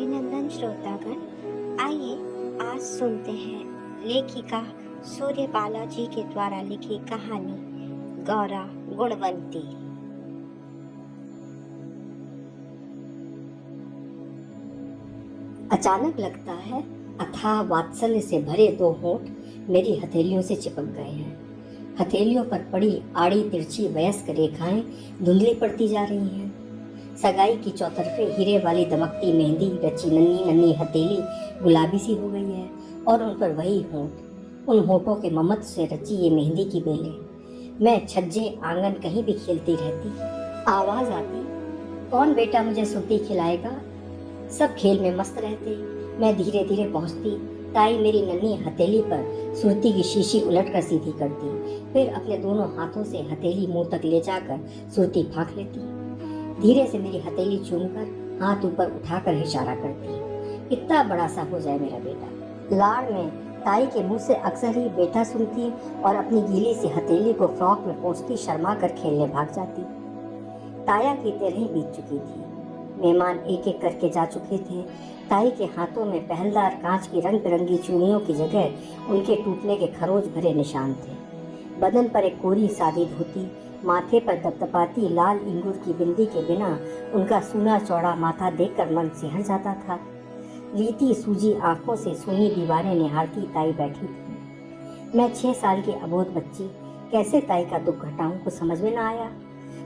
अभिनंदन श्रोतागण। आइए आज सुनते हैं लेखिका सूर्य बालाजी के द्वारा लिखी कहानी गौरा गुणवंती। अचानक लगता है अथाह वात्सल्य से भरे दो होंठ मेरी हथेलियों से चिपक गए हैं। हथेलियों पर पड़ी आड़ी तिरछी वयस्क रेखाएं धुंधली पड़ती जा रही हैं। सगाई की चौतरफे हीरे वाली दमकती मेहंदी रची नन्ही नन्ही हथेली गुलाबी सी हो गई है और उन पर वही होंठ, उन होठों के ममत्व से रची ये मेहंदी की बेलें। मैं छज्जे आंगन कहीं भी खेलती रहती। आवाज आती, कौन बेटा मुझे सुर्ती खिलाएगा। सब खेल में मस्त रहते। मैं धीरे धीरे पहुंचती। ताई मेरी नन्ही हथेली पर सुरती की शीशी उलट कर सीधी करती, फिर अपने दोनों हाथों से हथेली मुंह तक ले जाकर सुरती फाँक लेती। धीरे से मेरी हथेली चूमकर हाथ ऊपर उठाकर इशारा करती, इतना बड़ा सा हो जाए मेरा बेटा। लाड़ में ताई के मुंह से अक्सर ही बेटा सुनती और अपनी गीली सी हथेली को फ्रॉक में पोंछती शर्मा कर खेलने भाग जाती। ताया की तेरह बीत चुकी थी। मेहमान एक एक करके जा चुके थे। ताई के हाथों में पहलदार कांच की रंग बिरंगी चूड़ियों की जगह उनके टूटने के खरोच भरे निशान थे। बदन पर एक कोरी सादी धोती, माथे पर दपदपाती लाल इंगूर की बिंदी के बिना उनका सूना चौड़ा माथा देखकर मन सिहर जाता था। रीति सूजी आंखों से सूनी दीवारें निहारती ताई बैठी थी। मैं 6 साल की अबोध बच्ची कैसे ताई का दुख घटाऊं, कुछ समझ में न आया।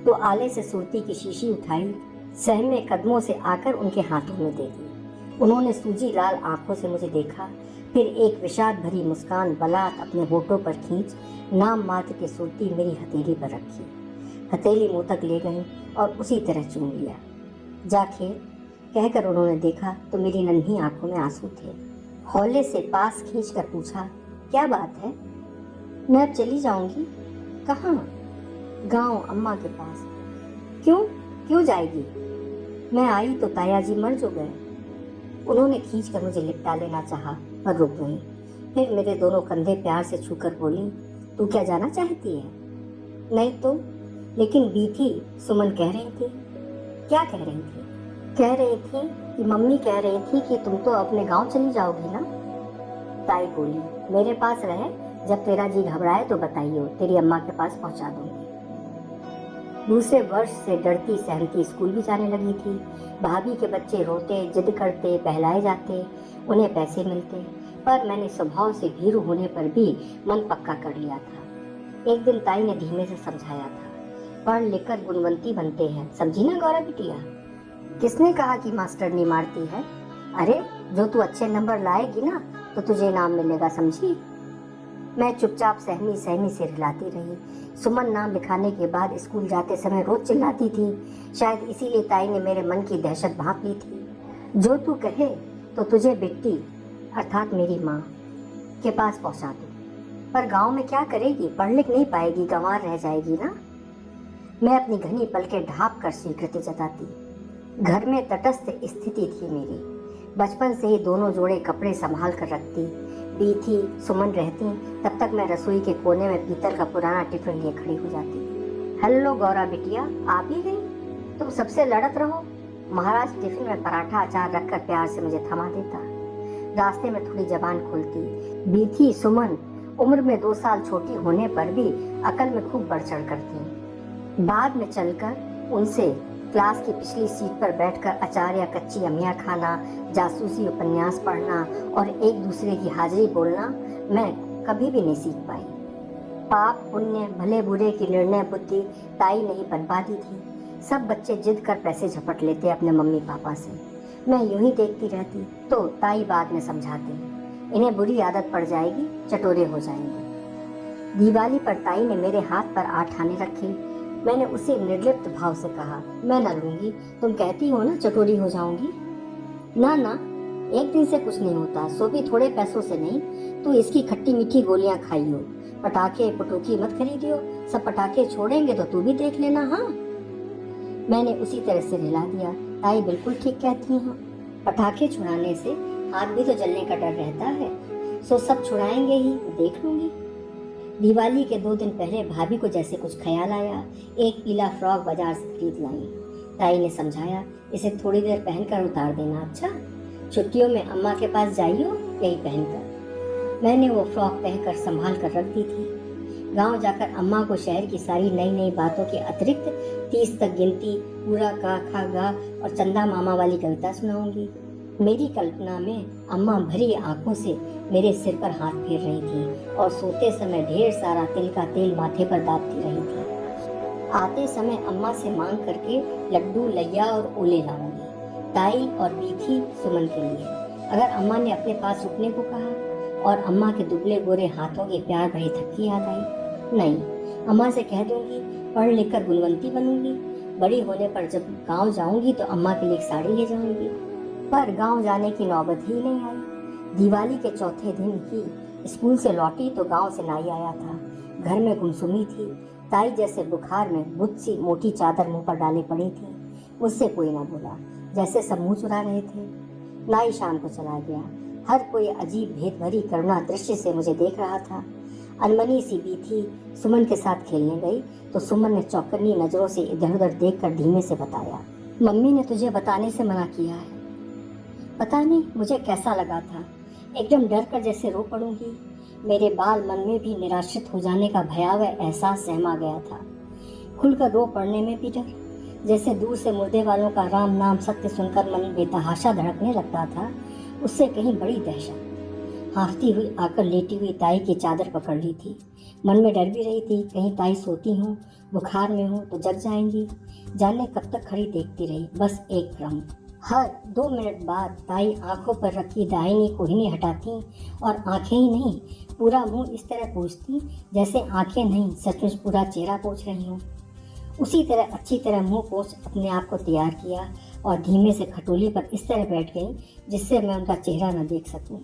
तो आले से सुरती की शीशी उठाई, सहमे कदमों से आकर उनके हाथों में दे दी। उन्होंने सूजी लाल आंखों से मुझे देखा, फिर एक विषाद भरी मुस्कान बलात् अपने होठों पर खींच नाम मात्र की सुरती मेरी हथेली पर रखी। हथेली मुंह तक ले गई और उसी तरह चूम लिया। जा खेल कहकर उन्होंने देखा तो मेरी नन्ही आंखों में आंसू थे। हौले से पास खींच कर पूछा, क्या बात है। मैं अब चली जाऊंगी। कहाँ? गांव, अम्मा के पास। क्यों क्यों जाएगी? मैं आई तो ताया जी मर जो गए। उन्होंने खींचकर मुझे लिपटा लेना चाहा पर रुक गई। फिर मेरे दोनों कंधे प्यार से छूकर बोली, तू क्या जाना चाहती है? नहीं तो, लेकिन बीती सुमन कह रही थी। क्या कह रही थी? कह रही थी कि मम्मी कह रही थी कि तुम तो अपने गांव चली जाओगी ना। ताई बोली, मेरे पास रहे, जब तेरा जी घबराए तो बताइयो, तेरी अम्मा के पास पहुंचा दूंगी। दूसरे वर्ष से डरती सहमती स्कूल भी जाने लगी थी। भाभी के बच्चे रोते, जिद करते, बहलाए जाते, उन्हें पैसे मिलते, पर मैंने स्वभाव से भीरू होने पर भी मन पक्का कर लिया था। एक दिन ताई ने धीमे से समझाया था, पढ़ लिखकर गुणवंती बनते हैं, समझी ना गौरा बिटिया। किसने कहा कि मास्टरनी मारती है? अरे जो तू अच्छे नंबर लाएगी ना तो तुझे इनाम मिलेगा, समझी। मैं चुपचाप सहमी सहमी से हिलाती रही। सुमन नाम लिखाने के बाद स्कूल जाते समय रोज चिल्लाती थी। शायद इसीलिए ताई ने मेरे मन की दहशत भांप ली थी। जो तू कहे तो तुझे बिट्टी अर्थात मेरी माँ के पास पहुँचा दूँ। पर गांव में क्या करेगी, पढ़ लिख नहीं पाएगी, गंवार रह जाएगी ना। मैं अपनी घनी पलकें ढाँप कर स्वीकृति जताती। घर में तटस्थ स्थिति थी मेरी। बचपन से ही दोनों जोड़े कपड़े संभाल कर रखती। बीथी सुमन रहती तब तक मैं रसोई के कोने में पीतल का पुराना टिफिन लिए खड़ी हो जाती। हेलो गौरा बिटिया, आ भी गई? तुम सबसे लड़त रहो। महाराज टिफिन में पराठा अचार रखकर प्यार से मुझे थमा देता। रास्ते में थोड़ी जबान खोलती। बीथी सुमन उम्र में 2 साल छोटी होने पर भी अकल में खूब बढ़ चढ़ करती। बाद में चलकर उनसे क्लास की पिछली सीट पर बैठकर अचार या कच्ची अमिया खाना, जासूसी उपन्यास पढ़ना और एक दूसरे की हाजिरी बोलना मैं कभी भी नहीं सीख पाई। पाप पुण्य भले बुरे की निर्णय बुद्धि ताई नहीं बन पाती थी। सब बच्चे जिद कर पैसे झपट लेते अपने मम्मी पापा से। मैं यूं ही देखती रहती तो ताई बाद में समझाती, इन्हें बुरी आदत पड़ जाएगी, चटोरे हो जाएंगे। दिवाली पर ताई ने मेरे हाथ पर 8 आने रखे। मैंने उसे निर्लिप्त भाव से कहा, मैं न लूंगी, तुम कहती हो ना चटोरी हो जाऊंगी। ना ना, एक दिन से कुछ नहीं होता, सो भी थोड़े पैसों से नहीं। तू इसकी खट्टी मीठी गोलियां खाइयो, पटाखे पटूकी मत खरीदियो। सब पटाखे छोड़ेंगे तो तू भी देख लेना। हाँ, मैंने उसी तरह से हिला दिया। ताई बिल्कुल ठीक कहती हैं, पटाखे छुड़ाने से हाथ भी तो जलने का डर रहता है, सो सब छुड़ाएंगे ही, देख लूंगी। दिवाली के 2 दिन पहले भाभी को जैसे कुछ ख्याल आया। एक पीला फ्रॉक बाजार से खरीद लाई। ताई ने समझाया, इसे थोड़ी देर पहनकर उतार देना। अच्छा, छुट्टियों में अम्मा के पास जाइयो यही पहनकर। मैंने वो फ्रॉक पहनकर संभाल कर रख दी थी। गांव जाकर अम्मा को शहर की सारी नई नई बातों के अतिरिक्त 30 तक गिनती, पूरा का खा गा और चंदा मामा वाली कविता सुनाऊंगी। मेरी कल्पना में अम्मा भरी आंखों से मेरे सिर पर हाथ फेर रही थी और सोते समय ढेर सारा तिल का तेल माथे पर दाबती रही थी। आते समय अम्मा से मांग करके लड्डू, लैया और ओले लाऊंगी, ताई और बीथी सुमन के लिए। अगर अम्मा ने अपने पास रुकने को कहा और अम्मा के दुबले गोरे हाथों की प्यार भरी थपकी याद आई, नहीं, अम्मा से कह दूंगी पढ़ लिख कर गुणवंती बनूंगी। बड़ी होने पर जब गांव जाऊंगी तो अम्मा के लिए एक साड़ी ले जाऊंगी। पर गांव जाने की नौबत ही नहीं आई। दिवाली के चौथे दिन ही स्कूल से लौटी तो गांव से नाई आया था। घर में गुमसुमी थी। ताई जैसे बुखार में बुत सी मोटी चादर मुंह पर डाले पड़ी थी। मुझसे कोई ना बोला, जैसे सब मुंह चुरा रहे थे। नाई शाम को चला गया। हर कोई अजीब भेद भरी करुणा दृश्य से मुझे देख रहा था। अनमनी सी बीथी सुमन के साथ खेलने गई तो सुमन ने चौकन्नी नजरों से इधर उधर देखकर धीमे से बताया, मम्मी ने तुझे बताने से मना किया है। पता नहीं मुझे कैसा लगा था। एकदम डर कर जैसे रो पड़ूंगी। मेरे बाल मन में भी निराश्रित हो जाने का भयावह एहसास सहमा गया था। खुलकर रो पड़ने में भी डर, जैसे दूर से मुर्दे वालों का राम नाम सत्य सुनकर मन बेतहाशा धड़कने लगता था, उससे कहीं बड़ी दहशत। हांफती हुई आकर लेटी हुई ताई की चादर पकड़ ली थी। मन में डर भी रही थी, कहीं ताई सोती हूँ, बुखार में हूँ तो जग जाएंगी। जाने कब तक खड़ी देखती रही, बस एक भ्रम। हर 2 मिनट बाद ताई आंखों पर रखी दाहिनी कोहिनी हटाती और आंखें ही नहीं, पूरा मुंह इस तरह पोंछती जैसे आंखें नहीं, सचमुच पूरा चेहरा पोंछ रही हूँ। उसी तरह अच्छी तरह मुंह पोंछ अपने आप को तैयार किया और धीमे से खटोली पर इस तरह बैठ गई जिससे मैं उनका चेहरा न देख सकूं।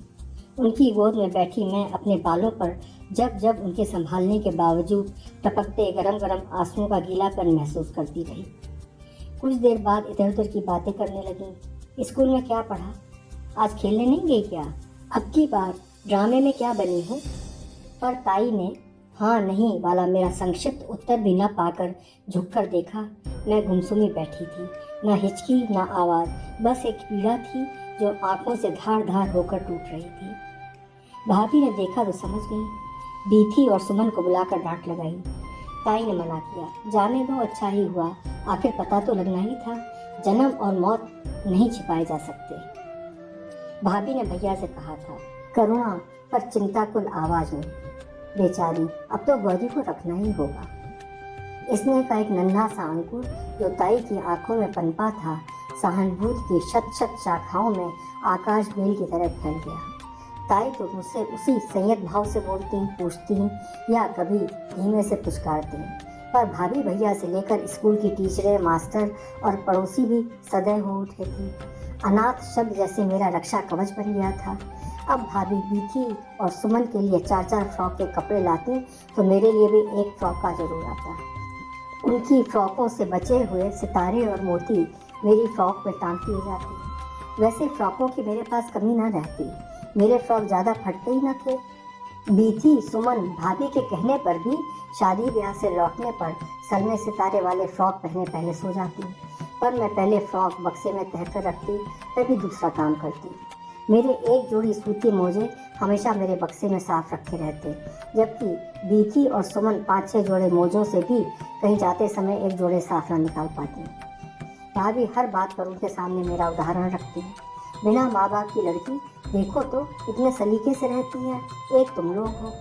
उनकी गोद में बैठी मैं अपने बालों पर जब जब उनके संभालने के बावजूद टपकते गरम गरम आंसुओं का गीलापन महसूस करती रही। कुछ देर बाद इधर उधर की बातें करने लगी। स्कूल में क्या पढ़ा, आज खेलने नहीं गई क्या, अब की बार ड्रामे में क्या बनी हो। पर ताई ने हाँ नहीं वाला मेरा संक्षिप्त उत्तर भी न पाकर झुककर देखा। मैं गुमसुमी बैठी थी, न हिचकी न आवाज़, बस एक पीड़ा थी जो आंखों से धार धार होकर टूट रही थी। भाभी ने देखा तो समझ गई। बीथी और सुमन को बुलाकर डांट लगाई। ताई ने मना किया, जाने दो, अच्छा ही हुआ, आखिर पता तो लगना ही था, जन्म और मौत नहीं छिपाए जा सकते। भाभी ने भैया से कहा था, करुणा पर चिंताकुल आवाज में, बेचारी अब तो गौरी को रखना ही होगा। स्नेह का एक नन्हा सा अंकुर जो ताई की आंखों में पनपा था, सहानुभूति की शत शत शाखाओं में आकाश बेल की तरह फैल गया। ताई तो मुझसे उसी संयत भाव से बोलती, पूछती या कभी धीमे से पुचकारती, पर भाभी भैया से लेकर स्कूल की टीचरें, मास्टर और पड़ोसी भी सदैव हो उठे थे। अनाथ शब्द जैसे मेरा रक्षा कवच बन गया था। अब भाभी बीथी और सुमन के लिए 4-4 फ्रॉक के कपड़े लाती तो मेरे लिए भी एक फ्रॉक का जरूर आता। उनकी फ्रॉकों से बचे हुए सितारे और मोती मेरी फ्रॉक में टांग दिए जाते। वैसे फ्रॉकों की मेरे पास कमी ना रहती, मेरे फ्रॉक ज़्यादा फटते ही न थे। बीथी, सुमन भाभी के कहने पर भी शादी ब्याह से लौटने पर सर में सितारे वाले फ्रॉक पहने पहने सो जाती, पर मैं पहले फ्रॉक बक्से में तह कर रखती, तभी दूसरा काम करती। मेरे एक जोड़ी सूती मोजे हमेशा मेरे बक्से में साफ रखे रहते, जबकि बीथी और सुमन 5-6 जोड़े मोजों से भी कहीं जाते समय एक जोड़े साफ न निकाल पाती। भाभी हर बात पर उनके सामने मेरा उदाहरण रखती है, बिना माँ बाप की लड़की देखो तो इतने सलीके से रहती है, एक तुम लोग हो।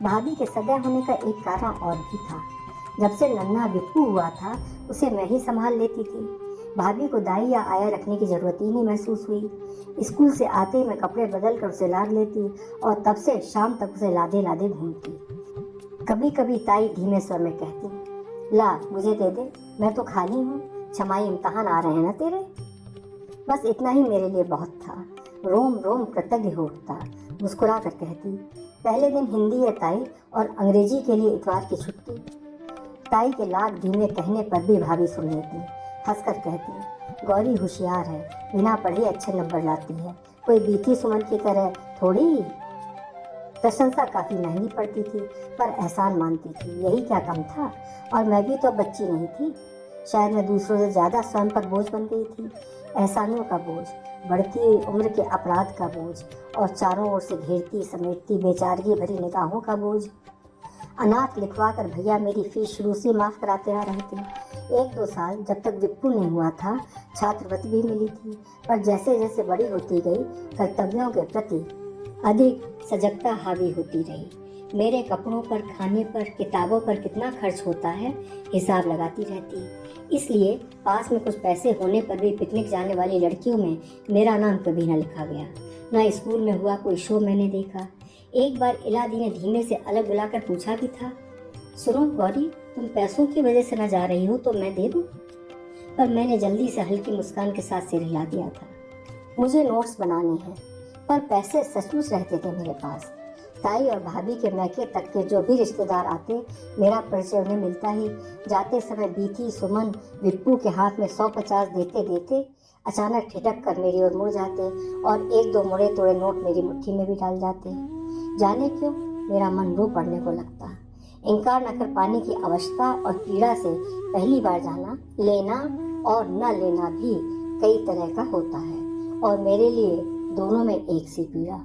भाभी के सगा होने का एक कारण और भी था। जब से नन्हा बिक्कू हुआ था उसे मैं ही संभाल लेती थी। भाभी को दाई या आया रखने की जरूरत ही नहीं महसूस हुई। स्कूल से आते ही मैं कपड़े बदल कर उसे लाद लेती और तब से शाम तक उसे लादे लादे घूमती। कभी कभी ताई धीमे स्वर में कहती, ला मुझे दे दे, मैं तो खाली हूँ, छमाई इम्तहान आ रहे हैं ना तेरे। बस इतना ही मेरे लिए बहुत था। रोम रोम कृतज्ञ हो उठता। मुस्कुरा कर कहती, पहले दिन हिंदी है ताई और अंग्रेजी के लिए इतवार की छुट्टी। ताई के लाख धीमे कहने पर भी भाभी सुन लेती, हंसकर कहती, गौरी होशियार है, बिना पढ़े अच्छे नंबर लाती है, कोई बीथी सुमन की तरह थोड़ी ही। प्रशंसा काफ़ी महंगी पड़ती थी पर एहसान मानती थी, यही क्या कम था, और मैं भी तो बच्ची नहीं थी। शायद मैं दूसरों से ज़्यादा स्वयं पर बोझ बन गई थी। एहसानों का बोझ, बढ़ती हुई उम्र के अपराध का बोझ और चारों ओर से घेरती समेटती बेचारगी भरी निगाहों का बोझ। अनाथ लिखवा कर भैया मेरी फीस शुरू से माफ़ कराते आ रहे थे। 1-2 साल जब तक विप्पू नहीं हुआ था, छात्रवृत्ति भी मिली थी, पर जैसे जैसे बड़ी होती गई, कर्तव्यों के प्रति अधिक सजगता हावी होती रही। मेरे कपड़ों पर, खाने पर, किताबों पर कितना खर्च होता है, हिसाब लगाती रहती। इसलिए पास में कुछ पैसे होने पर भी पिकनिक जाने वाली लड़कियों में मेरा नाम कभी न लिखा गया। न स्कूल में हुआ कोई शो मैंने देखा। एक बार इलादी ने धीमे से अलग बुलाकर पूछा भी था, सुनो गौरी, तुम पैसों की वजह से न जा रही हो तो मैं दे दूं? पर मैंने जल्दी से हल्की मुस्कान के साथ सिर हिला दिया था। मुझे नोट्स बनाने हैं, पर पैसे सचमुच रहते थे मेरे पास। ताई और भाभी के मैके तक के जो भी रिश्तेदार आते, मेरा परिचय उन्हें मिलता ही। जाते समय बीथी, सुमन, विप्पू के हाथ में 100-50 देते देते अचानक ठिठक कर मेरी ओर मुड़ जाते और 1-2 मुड़े तोड़े नोट मेरी मुट्ठी में भी डाल जाते। जाने क्यों मेरा मन रो पड़ने को लगता। इनकार न कर पाने की अवस्था और पीड़ा से पहली बार जाना, लेना और न लेना भी कई तरह का होता है, और मेरे लिए दोनों में एक सी पीड़ा।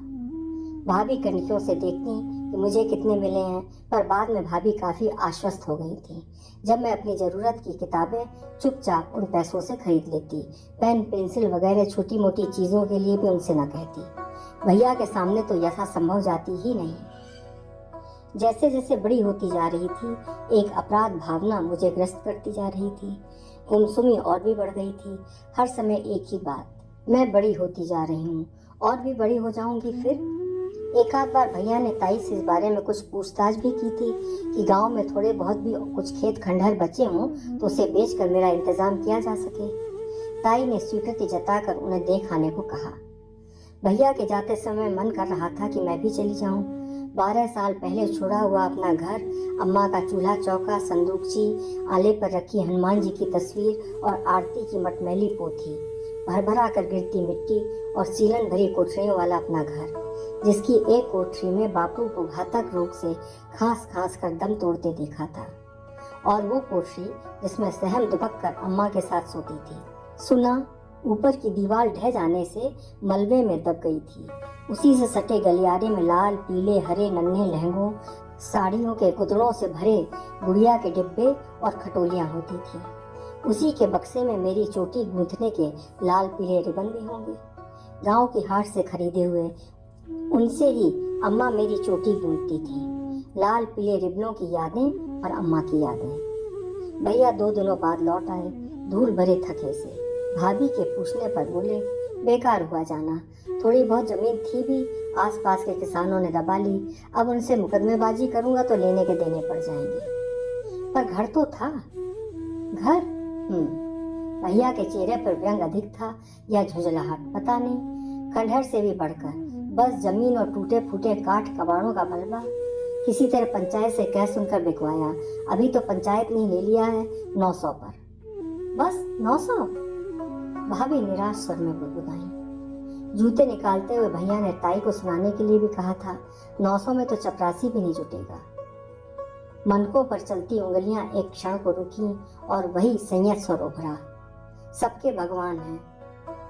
भाभी कनखियों से देखती कि मुझे कितने मिले हैं, पर बाद में भाभी काफ़ी आश्वस्त हो गई थी जब मैं अपनी ज़रूरत की किताबें चुपचाप उन पैसों से खरीद लेती। पेन, पेंसिल वगैरह छोटी मोटी चीज़ों के लिए भी उनसे न कहती। भैया के सामने तो यथासंभव जाती ही नहीं। जैसे जैसे बड़ी होती जा रही थी, एक अपराध भावना मुझे ग्रस्त करती जा रही थी। गुमसुमी और भी बढ़ गई थी। हर समय एक ही बात, मैं बड़ी होती जा रही हूँ और भी बड़ी हो जाऊंगी फिर। एक आध बार भैया ने ताई से इस बारे में कुछ पूछताछ भी की थी कि गांव में थोड़े बहुत भी कुछ खेत खंडहर बचे हों तो उसे बेचकर मेरा इंतजाम किया जा सके। ताई ने स्वीकृति जताकर उन्हें देख आने को कहा। भैया के जाते समय मन कर रहा था कि मैं भी चली जाऊं। 12 साल पहले छोड़ा हुआ अपना घर, अम्मा का चूल्हा चौका, संदूकची, आले पर रखी हनुमान जी की तस्वीर और आरती की मटमैली पोथी, भरभरा कर गिरती मिट्टी और सीलन भरी कोठरियों वाला अपना घर, जिसकी एक कोठरी में बापू को घातक रोग से खांस खांस कर दम तोड़ते देखा था, और वो कोठरी जिसमें सहम दुबक कर अम्मा के साथ सोती थी। सुना ऊपर की दीवार ढह जाने से मलबे में दब गई थी। उसी से सटे गलियारे में लाल, पीले, हरे नन्हे लहंगों, साड़ियों के गुदड़ों से भरे गुड़िया के डिब्बे और खटोलियाँ होती थी। उसी के बक्से में मेरी चोटी गूंथने के लाल पीले रिबन भी होंगे, गांव की हाट से खरीदे हुए। उनसे ही अम्मा मेरी चोटी गूंथती थी। लाल पीले रिबनों की यादें और अम्मा की यादें। भैया 2 दिनों बाद लौट आए, धूल भरे थके से। भाभी के पूछने पर बोले, बेकार हुआ जाना, थोड़ी बहुत जमीन थी भी, आसपास के किसानों ने दबा ली, अब उनसे मुकदमेबाजी करूंगा तो लेने के देने पड़ जाएंगे। पर घर तो था। घर भैया के चेहरे पर व्यंग अधिक था या झुंझलाहट, पता नहीं। खंडहर से भी बढ़कर बस जमीन और टूटे फूटे काठ कबाड़ों का मलबा। किसी तरह पंचायत से कह सुनकर बिकवाया। अभी तो पंचायत ने ले लिया है 900 पर। बस 900? भाभी निराश स्वर में बुदबुदाई। जूते निकालते हुए भैया ने ताई को सुनाने के लिए भी कहा था, 900 में तो चपरासी भी नहीं जुटेगा। मनकों पर चलती उंगलियां एक क्षण को रुकी और वही संयत स्वर उभरा, सबके भगवान हैं।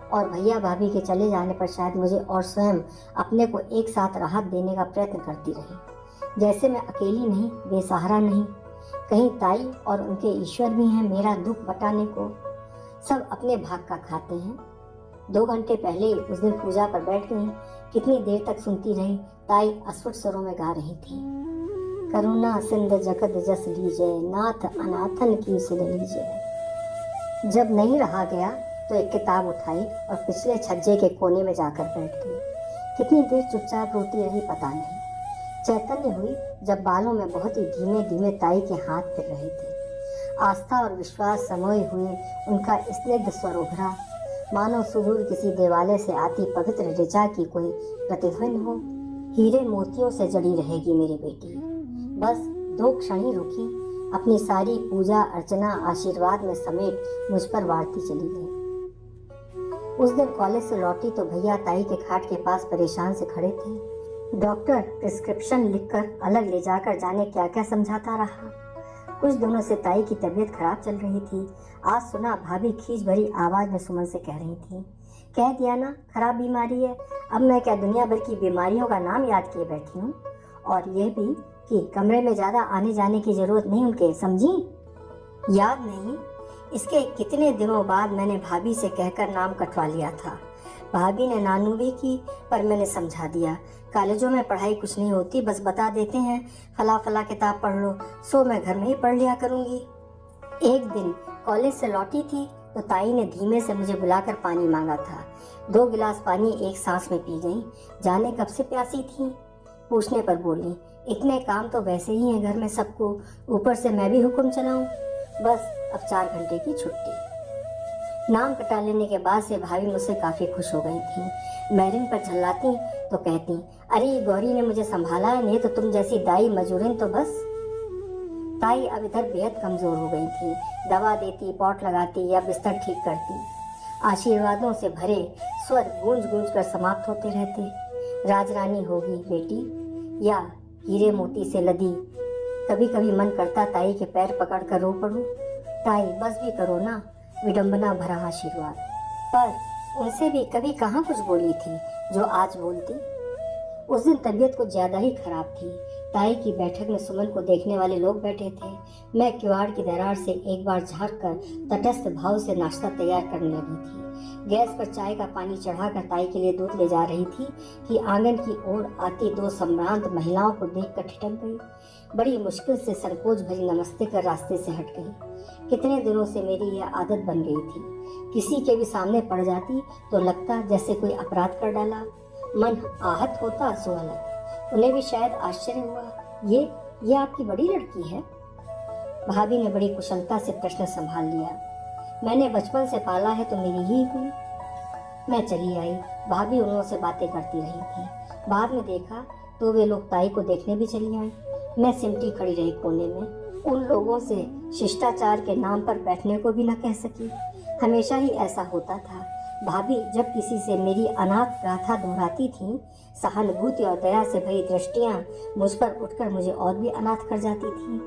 और भैया भाभी के चले जाने पर शायद मुझे और स्वयं अपने को एक साथ राहत देने का प्रयत्न करती रही, जैसे मैं अकेली नहीं, बेसहारा नहीं। कहीं ताई और उनके ईश्वर भी हैं मेरा दुख बटाने को। सब अपने भाग का खाते हैं। 2 घंटे पहले उस दिन पूजा पर बैठ गई। कितनी देर तक सुनती रही। ताई अस्फुट स्वरों में गा रही थी, करुणा सिंध जगत जस लीजिए, नाथ अनाथन की सुध लीजिए। जब नहीं रहा गया तो एक किताब उठाई और पिछले छज्जे के कोने में जाकर बैठ गई। कितनी देर चुपचाप रोती रही पता नहीं। चैतन्य हुई जब बालों में बहुत ही धीमे धीमे ताई के हाथ फिर रहे थे। आस्था और विश्वास समोए हुए उनका स्निग्ध स्वर उभरा, मानो सुदूर किसी देवालय से आती पवित्र ऋचा की कोई प्रतिध्वनि हो। हीरे मोतियों से जड़ी रहेगी मेरी बेटी। बस 2 क्षण ही रुकी, अपनी सारी पूजा अर्चना आशीर्वाद में समेट मुझ पर वारती चली गई। उस दिन कॉलेज से लौटी तो भैया ताई के खाट के पास परेशान से खड़े थे। डॉक्टर प्रिस्क्रिप्शन लिखकर अलग ले जाकर जाने क्या क्या समझाता रहा। कुछ दिनों से ताई की तबीयत खराब चल रही थी। आज सुना भाभी खींच भरी आवाज में सुमन से कह रही थी, कह दिया ना खराब बीमारी है, अब मैं क्या दुनिया भर की बीमारियों का नाम याद किए बैठी हूँ। और यह भी कि कमरे में ज़्यादा आने जाने की ज़रूरत नहीं उनके, समझी? याद नहीं, इसके कितने दिनों बाद मैंने भाभी से कहकर नाम कटवा लिया था। भाभी ने नानू भी की, पर मैंने समझा दिया कॉलेजों में पढ़ाई कुछ नहीं होती, बस बता देते हैं फला फला किताब पढ़ लो, सो मैं घर में ही पढ़ लिया करूँगी। एक दिन कॉलेज से लौटी थी तो ताई ने धीमे से मुझे बुलाकर पानी मांगा था। 2 गिलास पानी एक सांस में पी गई। जाने कब से प्यासी थी। पूछने पर बोली, इतने काम तो वैसे ही हैं घर में सबको, ऊपर से मैं भी हुक्म चलाऊं। बस अब 4 घंटे की छुट्टी। नाम कटा लेने के बाद से भाभी मुझसे काफ़ी खुश हो गई थी। मैरिन पर झल्लाती तो कहती, अरे गौरी ने मुझे संभाला है, नहीं तो तुम जैसी दाई मजूरिन तो बस। ताई अब इधर बेहद कमज़ोर हो गई थी। दवा देती, पॉट लगाती या बिस्तर ठीक करती। आशीर्वादों से भरे स्वर गूंज गूंज कर समाप्त होते रहते। राजरानी होगी बेटी या हीरे मोती से लदी। कभी कभी मन करता ताई के पैर पकड़ कर रो पड़ूं। ताई बस भी करो ना, विडंबना भरा आशीर्वाद। पर उनसे भी कभी कहाँ कुछ बोली थी जो आज बोलती। उस दिन तबीयत कुछ ज़्यादा ही खराब थी। ताई की बैठक में सुमन को देखने वाले लोग बैठे थे। मैं किवाड़ की दरार से एक बार झाँक कर तटस्थ भाव से नाश्ता तैयार करने लगी थी। गैस पर चाय का पानी चढ़ाकर ताई के लिए दूध ले जा रही थी कि आंगन की ओर आती 2 संभ्रांत महिलाओं को देखकर ठिठक गई। बड़ी मुश्किल से संकोच भरी नमस्ते कर रास्ते से हट गई। कितने दिनों से मेरी यह आदत बन गई थी। किसी के भी सामने पड़ जाती तो लगता जैसे कोई अपराध कर डाला। मन आहत होता सो अलग। उन्हें भी शायद आश्चर्य हुआ, ये आपकी बड़ी लड़की है? भाभी ने बड़ी कुशलता से प्रश्न संभाल लिया। मैंने बचपन से पाला है तो मेरी ही हुई। मैं चली आई। भाभी उन लोगों से बातें करती रही थी। बाद में देखा तो वे लोग ताई को देखने भी चली आई। मैं सिमटी खड़ी रही कोने में। उन लोगों से शिष्टाचार के नाम पर बैठने को भी न कह सकी। हमेशा ही ऐसा होता था। भाभी जब किसी से मेरी अनाथ गाथा दोहराती थी, सहानुभूति और दया से भरी दृष्टियां मुझ पर उठकर मुझे और भी अनाथ कर जाती थी।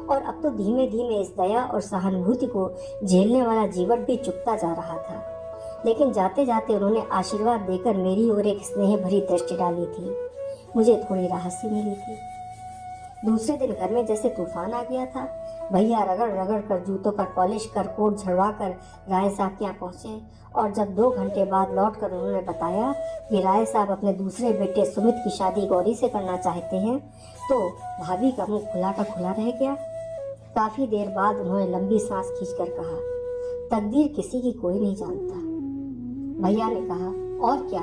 और अब तो धीमे धीमे इस दया और सहानुभूति को झेलने वाला जीवन भी चुकता जा रहा था। लेकिन जाते जाते उन्होंने आशीर्वाद देकर मेरी ओर एक स्नेह भरी दृष्टि डाली थी। मुझे थोड़ी राहत सी मिली थी। दूसरे दिन घर में जैसे तूफान आ गया था। भैया रगड़ रगड़ कर जूतों पर पॉलिश कर कोट झड़वा कर राय साहब के यहाँ पहुँचे। और जब 2 घंटे बाद लौट कर उन्होंने बताया कि राय साहब अपने दूसरे बेटे सुमित की शादी गौरी से करना चाहते हैं, तो भाभी का मुंह खुला का खुला रह गया। काफ़ी देर बाद उन्होंने लंबी सांस खींचकर कहा, तकदीर किसी की कोई नहीं जानता। भैया ने कहा, और क्या?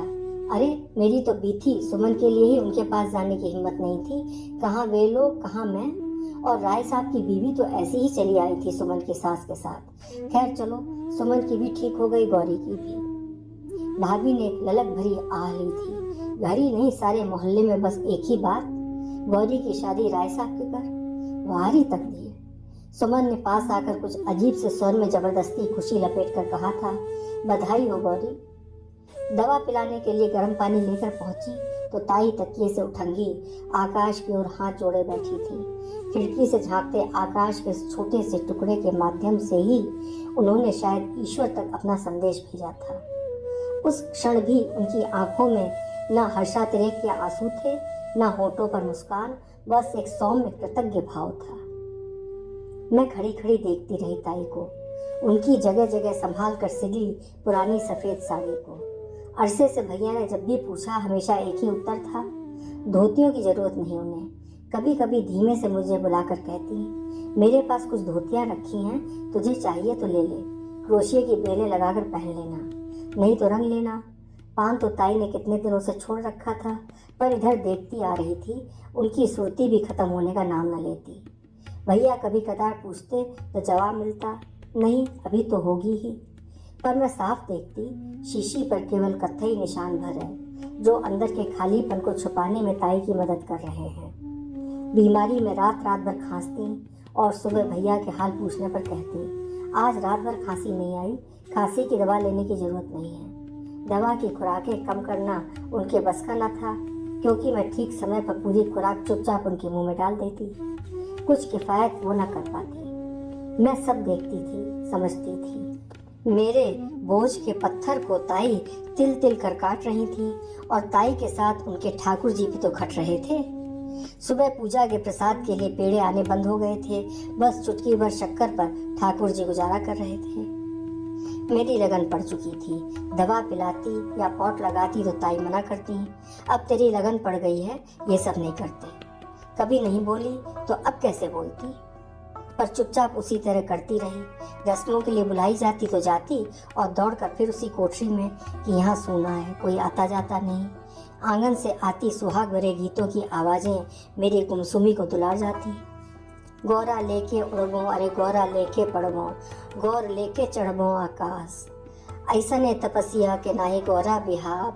अरे मेरी तो बीती सुमन के लिए ही उनके पास जाने की हिम्मत नहीं थी। कहाँ वे लोग, कहाँ मैं। और राय साहब की बीवी तो ऐसी ही चली आई थी सुमन की सास के साथ। खैर चलो, सुमन की भी ठीक हो गई, गौरी की भी। भाभी ने एक ललक भरी आह ली थी। घर ही नहीं, सारे मोहल्ले में बस एक ही बात, गौरी की शादी राय साहब के घर। वारी तकदीर। सुमन ने पास आकर कुछ अजीब से स्वर में जबरदस्ती खुशी लपेट कर कहा था, बधाई हो गौरी। दवा पिलाने के लिए गर्म पानी लेकर पहुंची तो ताई तकिए से उठंगी आकाश की ओर हाथ जोड़े बैठी थी। खिड़की से झांकते आकाश के छोटे से टुकड़े के माध्यम से ही उन्होंने शायद ईश्वर तक अपना संदेश भेजा था। उस क्षण भी उनकी आंखों में न हर्षातिरेक के आंसू थे, न होठों पर मुस्कान, बस एक सौम्य कृतज्ञ भाव था। मैं खड़ी खड़ी देखती रही ताई को, उनकी जगह जगह संभाल कर सिली पुरानी सफ़ेद साड़ी को। अरसे से भैया ने जब भी पूछा हमेशा एक ही उत्तर था, धोतियों की जरूरत नहीं उन्हें। कभी कभी धीमे से मुझे बुलाकर कहती, मेरे पास कुछ धोतियाँ रखी हैं, तुझे चाहिए तो ले ले, क्रोशिया की बेलें लगाकर पहन लेना, नहीं तो रंग लेना। पान तो ताई ने कितने दिनों से छोड़ रखा था, पर इधर देखती आ रही थी, उनकी सुरती भी खत्म होने का नाम न लेती। भैया कभी कदार पूछते तो जवाब मिलता, नहीं अभी तो होगी ही। पर मैं साफ देखती, शीशी पर केवल कत्थई निशान भर है, जो अंदर के खालीपन को छुपाने में ताई की मदद कर रहे हैं। बीमारी में रात रात भर खांसती और सुबह भैया के हाल पूछने पर कहती, आज रात भर खांसी नहीं आई, खांसी की दवा लेने की जरूरत नहीं है। दवा की खुराकें कम करना उनके बस का न था, क्योंकि मैं ठीक समय पर पूरी खुराक चुपचाप उनके मुंह में डाल देती। कुछ किफ़ायत वो न कर पाती। मैं सब देखती थी, समझती थी। मेरे बोझ के पत्थर को ताई तिल तिल कर काट रही थी और ताई के साथ उनके ठाकुर जी भी तो खट रहे थे। सुबह पूजा के प्रसाद के लिए पेड़े आने बंद हो गए थे। बस चुटकी भर शक्कर पर ठाकुर जी गुजारा कर रहे थे। मेरी लगन पड़ चुकी थी। दवा पिलाती या पॉट लगाती तो ताई मना करती, अब तेरी लगन पड़ गई है, ये सब नहीं करते। कभी नहीं बोली तो अब कैसे बोलती, पर चुपचाप उसी तरह करती रही। रस्मों के लिए बुलाई जाती तो जाती और दौड़कर फिर उसी कोठरी में कि यहाँ सूना है, कोई आता जाता नहीं। आंगन से आती सुहाग भरे गीतों की आवाज़ें मेरी गुमसुमी को दुलार जाती। गौरा लेके उड़बो, अरे गौरा लेके पड़बो, गौर लेके चढ़बो आकाश। ऐसा ने तपस्या के नाहे गौरा बिहार,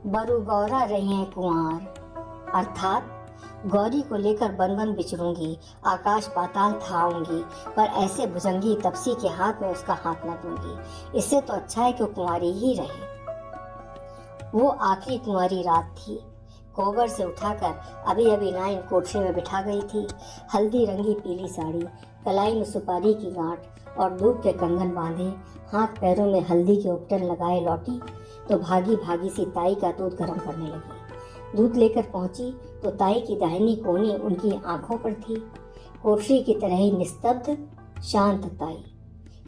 बरु गौरा रहे कुंवार। अर्थात गौरी को लेकर बन बन बिचरूंगी, आकाश पाताल थाऊंगी, पर ऐसे भुजंगी तपसी के हाथ में उसका हाथ न दूंगी। इससे तो अच्छा है कि कुंवारी ही रहे। वो आखिरी कुंवारी रात थी। कोबर से उठाकर अभी अभी नाइन कोठरी में बिठा गई थी। हल्दी रंगी पीली साड़ी, कलाई में सुपारी की गांठ और दूध के कंगन बांधे, हाथ पैरों में हल्दी के उपटन लगाए लौटी तो भागी भागी सी ताई का दूध गर्म करने लगी। दूध लेकर पहुंची तो ताई की दाहिनी कोनी उनकी आंखों पर थी। कोठरी की तरह ही निस्तब्ध शांत ताई।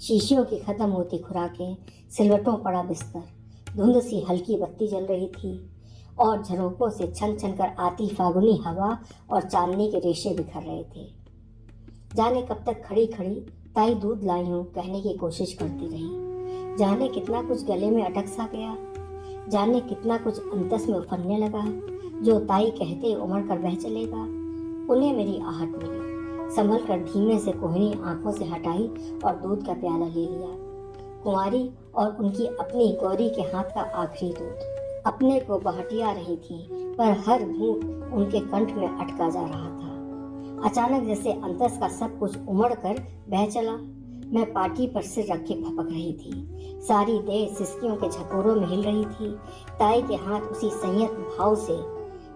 शीशियों की खत्म होती खुराकें, सिलवटों पड़ा बिस्तर, धुंध सी हल्की बत्ती जल रही थी और झरोकों से छन छन कर आती फागुनी हवा और चांदनी के रेशे बिखर रहे थे। जाने कब तक खड़ी खड़ी ताई दूध लाई हूँ कहने की कोशिश करती रही। जाने कितना कुछ गले में अटक सा गया, जाने कितना कुछ अंतस में उफरने लगा, जो ताई कहते उमड़ कर बह चलेगा। उन्हें मेरी आहट मिली। संभल कर धीमे से कोहनी आंखों से हटाई और दूध का प्याला ले लिया। कुंवारी और उनकी अपनी गौरी के हाथ का आखिरी दूध। अपने को बहटिया रही थी, पर हर घूंट उनके कंठ में अटका जा रहा था। अचानक जैसे अंतस का सब कुछ उमड़ कर बह चला। मैं पाटी पर सिर रखे फपक रही थी। सारी देह सिसकियों के झकोरों में हिल रही थी। ताई के हाथ उसी संयत भाव से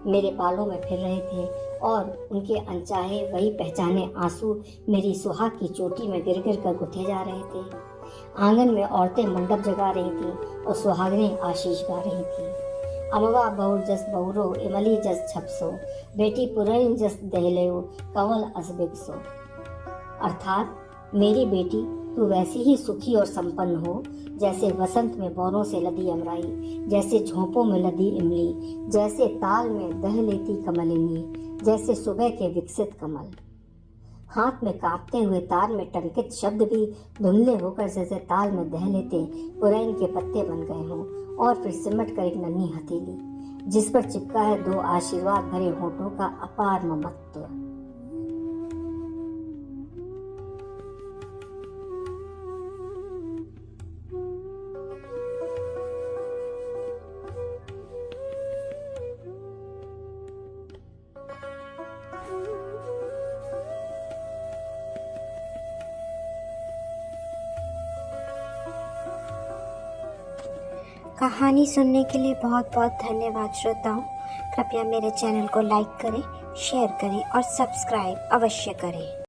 मेरे बालों में फिर रहे थे और उनके अनचाहे वही पहचाने आंसू मेरी सुहाग की चोटी में गिर गिर कर गुथे जा रहे थे। आंगन में औरतें मंडप जगा रही थीं और सुहागनें आशीष गा रही थीं। अमवा बहुर जस बहुरो, इमली जस छपसो, बेटी पुरैन जस दहलेओ, कंवल अस बिगसो। अर्थात मेरी बेटी तू वैसी ही सुखी और संपन्न हो जैसे वसंत में बौरों से लदी अमराई, जैसे झोंपों में लदी इमली, जैसे ताल में दह लेती कमलिनी, जैसे सुबह के विकसित कमल। हाथ में कांपते हुए तार में टंकित शब्द भी धुंधले होकर जैसे ताल में दह लेते पुरैन के पत्ते बन गए हों और फिर सिमट कर एक नन्ही हथेली, जिस पर चिपका है दो आशीर्वाद भरे होठों का अपार ममत्व। कहानी सुनने के लिए बहुत बहुत धन्यवाद श्रोताओं। कृपया मेरे चैनल को लाइक करें, शेयर करें और सब्सक्राइब अवश्य करें।